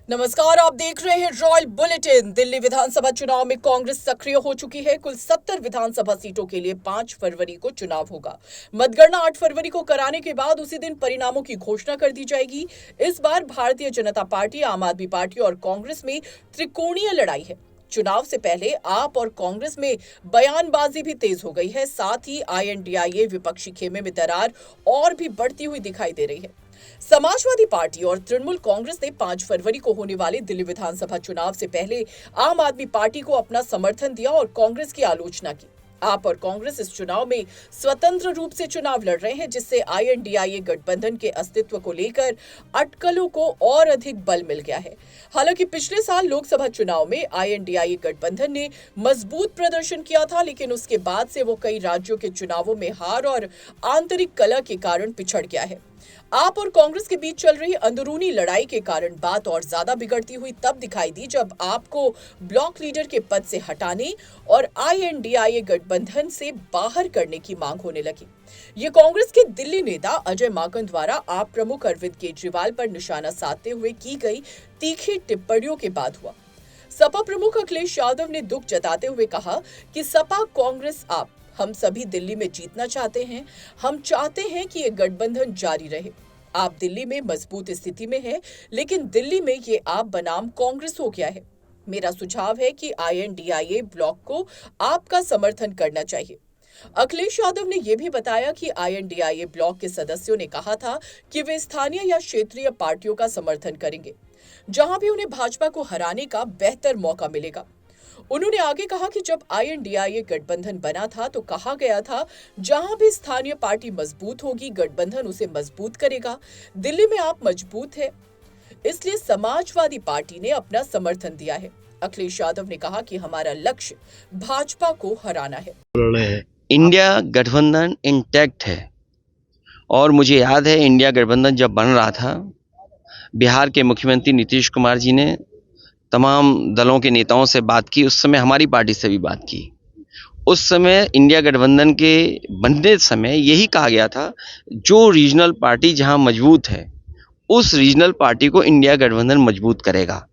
नमस्कार, आप देख रहे हैं रॉयल बुलेटिन। दिल्ली विधानसभा चुनाव में कांग्रेस सक्रिय हो चुकी है। कुल 70 विधानसभा सीटों के लिए 5 फरवरी को चुनाव होगा। मतगणना 8 फरवरी को कराने के बाद उसी दिन परिणामों की घोषणा कर दी जाएगी। इस बार भारतीय जनता पार्टी, आम आदमी पार्टी और कांग्रेस में त्रिकोणीय लड़ाई है। चुनाव से पहले आप और कांग्रेस में बयानबाजी भी तेज हो गई है। साथ ही INDIA विपक्षी खेमे में दरार और भी बढ़ती हुई दिखाई दे रही है। समाजवादी पार्टी और तृणमूल कांग्रेस ने 5 फरवरी को होने वाले दिल्ली विधानसभा चुनाव से पहले आम आदमी पार्टी को अपना समर्थन दिया और कांग्रेस की आलोचना की। आप और कांग्रेस इस चुनाव में स्वतंत्र रूप से चुनाव लड़ रहे हैं, जिससे INDIA गठबंधन के अस्तित्व को लेकर अटकलों को और अधिक बल मिल गया है। हालांकि पिछले साल लोकसभा चुनाव में INDIA गठबंधन ने मजबूत प्रदर्शन किया था, लेकिन उसके बाद से वो कई राज्यों के चुनावों में हार और आंतरिक कलह के कारण पिछड़ गया है। आप और कांग्रेस के बीच चल रही अंदरूनी लड़ाई के कारण बात और ज्यादा बिगड़ती हुई तब दिखाई दी जब आपको ब्लॉक लीडर के पद से हटाने और INDIA गठबंधन से बाहर करने की मांग होने लगी। ये कांग्रेस के दिल्ली नेता अजय माकन द्वारा आप प्रमुख अरविंद केजरीवाल पर निशाना साधते हुए की गई तीखी टिप्पणियों के बाद हुआ। सपा प्रमुख अखिलेश यादव ने दुख जताते हुए कहा कि सपा, कांग्रेस, आप हम सभी दिल्ली में जीतना चाहते हैं। हम चाहते हैं कि ये गठबंधन जारी रहे। आप दिल्ली में मजबूत स्थिति में हैं, लेकिन दिल्ली में ये आप बनाम कांग्रेस हो गया है। मेरा सुझाव है कि INDIA ब्लॉक को आपका समर्थन करना चाहिए। अखिलेश यादव ने यह भी बताया कि INDIA ब्लॉक के सदस्यों ने कहा था कि वे स्थानीय या क्षेत्रीय पार्टियों का समर्थन करेंगे, जहां भी उन्हें भाजपा को हराने का बेहतर मौका मिलेगा। उन्होंने आगे कहा कि जब INDIA गठबंधन बना था तो कहा गया था जहां भी स्थानीय पार्टी मजबूत होगी, गठबंधन उसे मजबूत करेगा। दिल्ली में आप मजबूत है, इसलिए समाजवादी पार्टी ने अपना समर्थन दिया है। अखिलेश यादव ने कहा कि हमारा लक्ष्य भाजपा को हराना है। इंडिया गठबंधन इंटैक्ट है और मुझे याद है इंडिया गठबंधन जब बन रहा था, बिहार के मुख्यमंत्री नीतीश कुमार जी ने तमाम दलों के नेताओं से बात की। उस समय हमारी पार्टी से भी बात की। उस समय इंडिया गठबंधन के बनते समय यही कहा गया था, जो रीजनल पार्टी जहां मजबूत है उस रीजनल पार्टी को इंडिया गठबंधन मजबूत करेगा।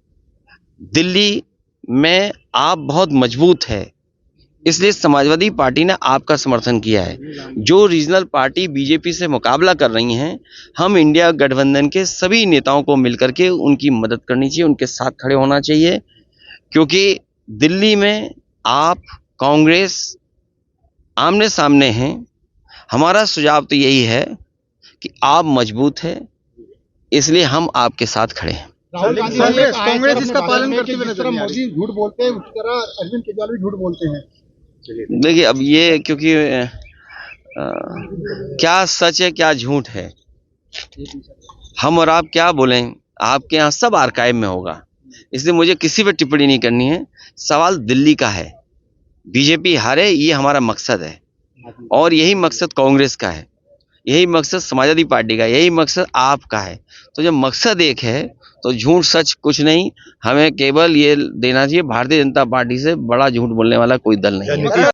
दिल्ली में आप बहुत मजबूत है, इसलिए समाजवादी पार्टी ने आपका समर्थन किया है। जो रीजनल पार्टी बीजेपी से मुकाबला कर रही हैं, हम इंडिया गठबंधन के सभी नेताओं को मिलकर के उनकी मदद करनी चाहिए, उनके साथ खड़े होना चाहिए, क्योंकि दिल्ली में आप कांग्रेस आमने सामने हैं। हमारा सुझाव तो यही है कि आप मजबूत हैं, इसलिए हम आपके साथ खड़े हैं। कांग्रेस इसका पालन करती हुई नजर मोदी झूठ बोलते हैं, उसी तरह अरविंद केजरीवाल भी झूठ बोलते हैं। देखिए, अब ये क्योंकि क्या सच है क्या झूठ है, हम और आप क्या बोलें, आपके यहाँ सब आर्काइव में होगा, इसलिए मुझे किसी पर टिप्पणी नहीं करनी है। सवाल दिल्ली का है, बीजेपी हारे ये हमारा मकसद है और यही मकसद कांग्रेस का है, यही मकसद समाजवादी पार्टी का, यही मकसद आपका है। तो जब मकसद एक है तो झूठ सच कुछ नहीं, हमें केवल ये देना चाहिए, भारतीय जनता पार्टी से बड़ा झूठ बोलने वाला कोई दल नहीं है।